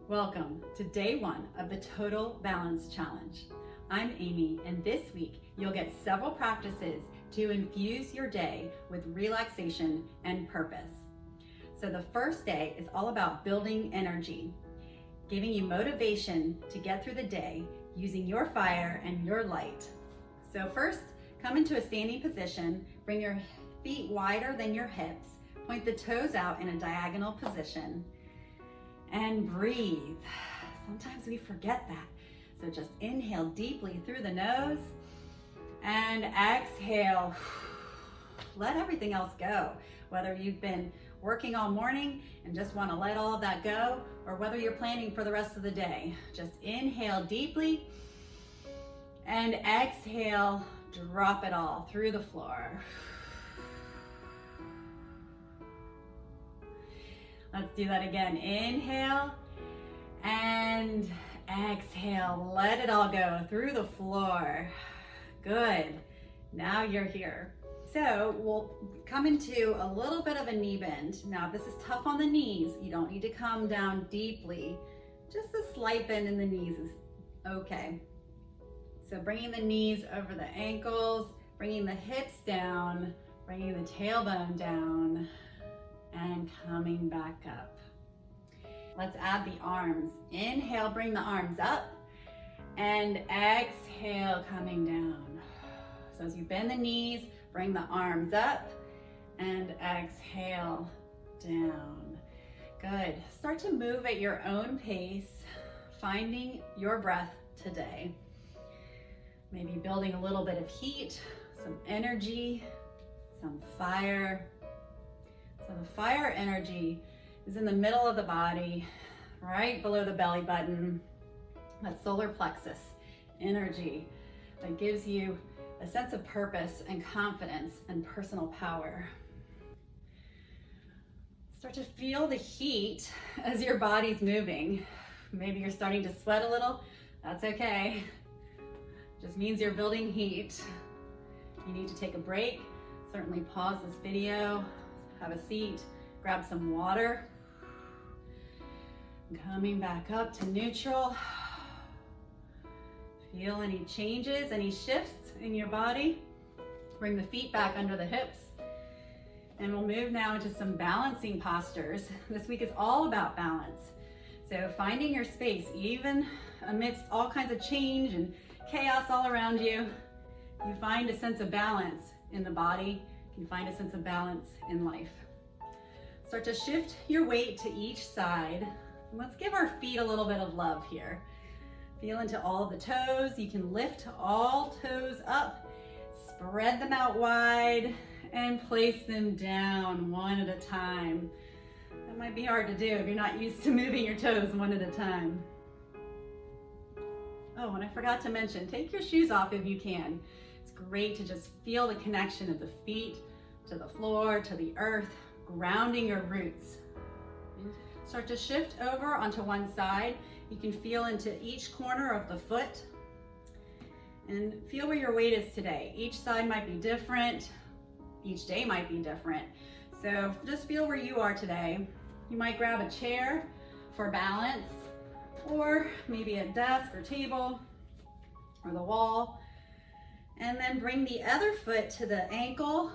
Welcome to day one of the Total Balance Challenge. I'm Amy, and this week you'll get several practices to infuse your day with relaxation and purpose. So the first day is all about building energy, giving you motivation to get through the day using your fire and your light. So first, come into a standing position, bring your feet wider than your hips, point the toes out in a diagonal position, and breathe. Sometimes we forget that. So just inhale deeply through the nose and exhale. Let everything else go. Whether you've been working all morning and just want to let all of that go, or whether you're planning for the rest of the day, just inhale deeply and exhale, drop it all through the floor. Let's do that again. Inhale and exhale. Let it all go through the floor. Good. Now you're here. So we'll come into a little bit of a knee bend. Now, if this is tough on the knees, you don't need to come down deeply. Just a slight bend in the knees is okay. So bringing the knees over the ankles, bringing the hips down, bringing the tailbone down, and coming back up. Let's add the arms. Inhale, bring the arms up, and exhale, coming down. So as you bend the knees, bring the arms up, and exhale, down. Good. Start to move at your own pace, finding your breath today. Maybe building a little bit of heat, some energy, some fire. So the fire energy is in the middle of the body, right below the belly button. That solar plexus energy that gives you a sense of purpose and confidence and personal power. Start to feel the heat as your body's moving. Maybe you're starting to sweat a little. That's okay. Just means you're building heat. You need to take a break. Certainly pause this video. Have a seat, grab some water. Coming back up to neutral. Feel any changes, any shifts in your body. Bring the feet back under the hips. And we'll move now into some balancing postures. This week is all about balance. So finding your space, even amidst all kinds of change and chaos all around you, you find a sense of balance in the body. You can find a sense of balance in life. Start to shift your weight to each side. Let's give our feet a little bit of love here. Feel into all of the toes. You can lift all toes up, spread them out wide, and place them down one at a time. That might be hard to do if you're not used to moving your toes one at a time. Oh, and I forgot to mention, take your shoes off if you can. It's great to just feel the connection of the feet to the floor, to the earth, grounding your roots. Start to shift over onto one side. You can feel into each corner of the foot and feel where your weight is today. Each side might be different. Each day might be different. So just feel where you are today. You might grab a chair for balance, or maybe a desk or table or the wall, and then bring the other foot to the ankle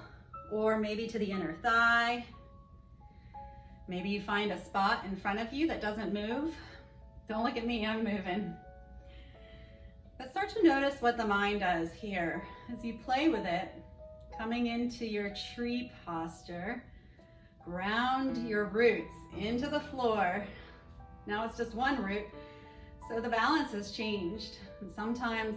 or maybe to the inner thigh. Maybe you find a spot in front of you that doesn't move. Don't look at me, I'm moving. But start to notice what the mind does here as you play with it, coming into your tree posture. Ground your roots into the floor. Now it's just one root, so the balance has changed. And sometimes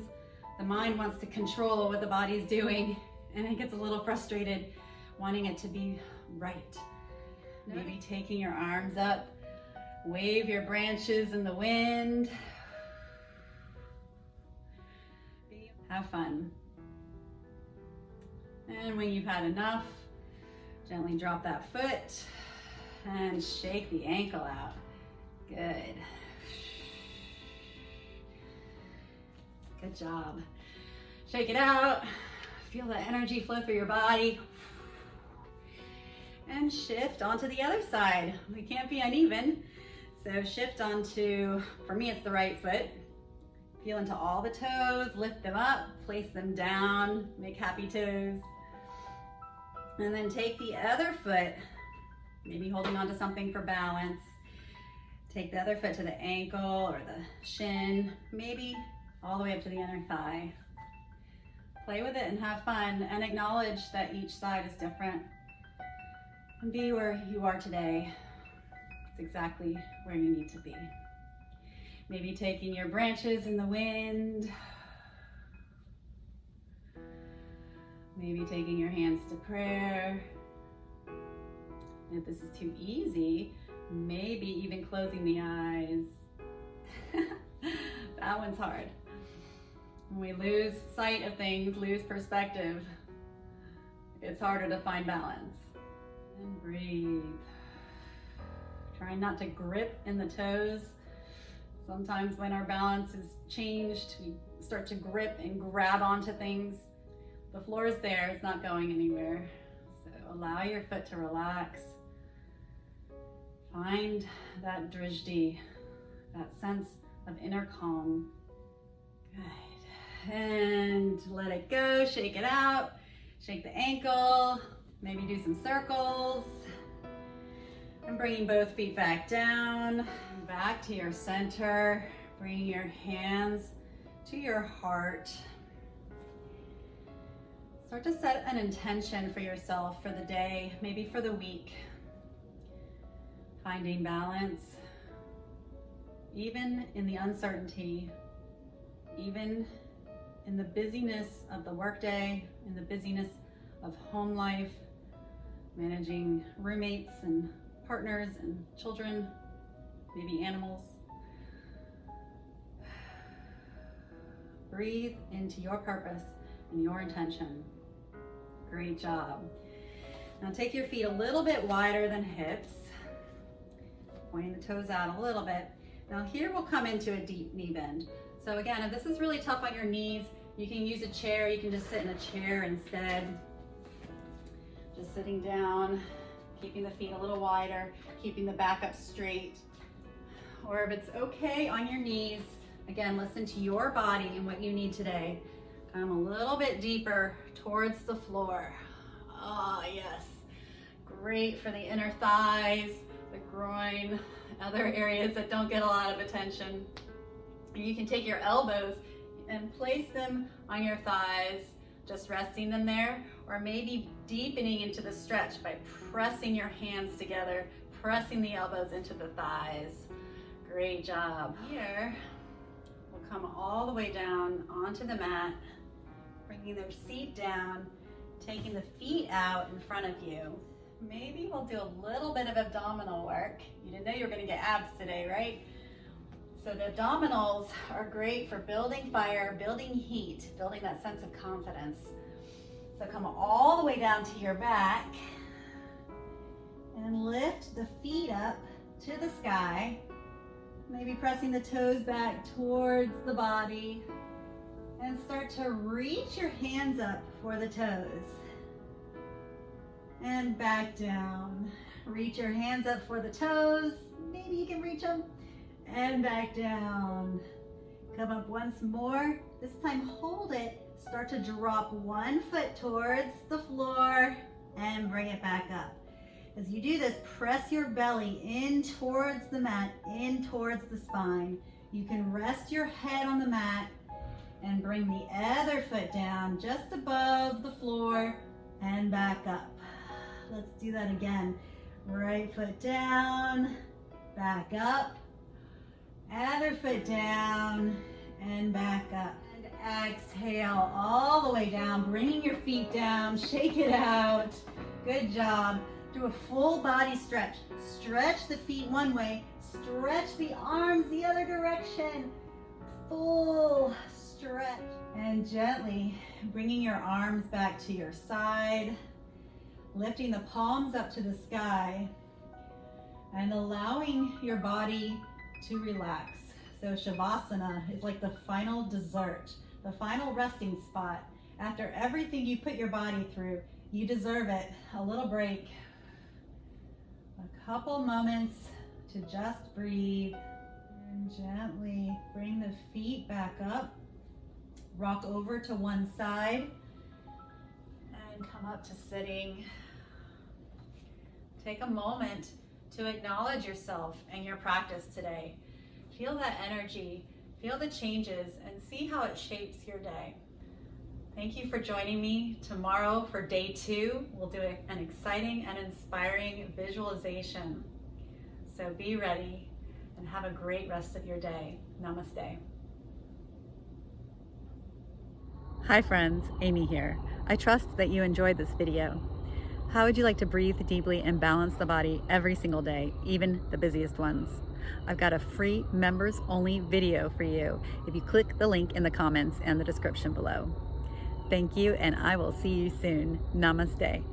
the mind wants to control what the body's doing, and it gets a little frustrated wanting it to be right. Maybe taking your arms up, wave your branches in the wind. Have fun. And when you've had enough, gently drop that foot and shake the ankle out. Good. Good job. Shake it out. Feel the energy flow through your body. And shift onto the other side. We can't be uneven. So shift onto, for me it's the right foot. Feel into all the toes, lift them up, place them down, make happy toes. And then take the other foot, maybe holding onto something for balance. Take the other foot to the ankle or the shin, maybe all the way up to the inner thigh. Play with it and have fun, and acknowledge that each side is different. And be where you are today. It's exactly where you need to be. Maybe taking your branches in the wind. Maybe taking your hands to prayer. If this is too easy, maybe even closing the eyes. That one's hard. When we lose sight of things, lose perspective, it's harder to find balance. And breathe. Try not to grip in the toes. Sometimes when our balance is changed, we start to grip and grab onto things. The floor is there, it's not going anywhere. So allow your foot to relax. Find that drishti, that sense of inner calm. Good. And let it go, shake it out. Shake the ankle, maybe do some circles. And bringing both feet back down, back to your center. Bringing your hands to your heart. Start to set an intention for yourself for the day, maybe for the week. Finding balance, even in the uncertainty, even in the busyness of the workday, in the busyness of home life, managing roommates and partners and children, maybe animals. Breathe into your purpose and your intention. Great job. Now take your feet a little bit wider than hips, pointing the toes out a little bit. Now here we'll come into a deep knee bend. So again, if this is really tough on your knees, you can use a chair. You can just sit in a chair instead. Just sitting down, keeping the feet a little wider, keeping the back up straight. Or if it's okay on your knees, again, listen to your body and what you need today. Come a little bit deeper towards the floor. Ah, yes. Great for the inner thighs, the groin, other areas that don't get a lot of attention. And you can take your elbows and place them on your thighs, just resting them there, or maybe deepening into the stretch by pressing your hands together, pressing the elbows into the thighs. Great job. Here, we'll come all the way down onto the mat, bringing their seat down, taking the feet out in front of you. Maybe we'll do a little bit of abdominal work. You didn't know you were going to get abs today, right? So the abdominals are great for building fire, building heat, building that sense of confidence. So come all the way down to your back and lift the feet up to the sky. Maybe pressing the toes back towards the body, and start to reach your hands up for the toes. And back down. Reach your hands up for the toes. Maybe you can reach them. And back down. Come up once more. This time hold it. Start to drop one foot towards the floor and bring it back up. As you do this, press your belly in towards the mat, in towards the spine. You can rest your head on the mat and bring the other foot down just above the floor and back up. Let's do that again. Right foot down, back up, other foot down, and back up. And exhale all the way down, bringing your feet down, shake it out. Good job. Do a full body stretch. Stretch the feet one way, stretch the arms the other direction. Full stretch. And gently bringing your arms back to your side, lifting the palms up to the sky, and allowing your body to relax. So Shavasana is like the final dessert, the final resting spot. After everything you put your body through, you deserve it. A little break. A couple moments to just breathe and gently bring the feet back up. Rock over to one side and come up to sitting. Take a moment to acknowledge yourself and your practice today. Feel that energy, feel the changes, and see how it shapes your day. Thank you for joining me. Tomorrow for day 2, we'll do an exciting and inspiring visualization. So be ready and have a great rest of your day. Namaste. Hi friends, Amy here. I trust that you enjoyed this video. How would you like to breathe deeply and balance the body every single day, even the busiest ones? I've got a free members only video for you if you click the link in the comments and the description below. Thank you, and I will see you soon. Namaste.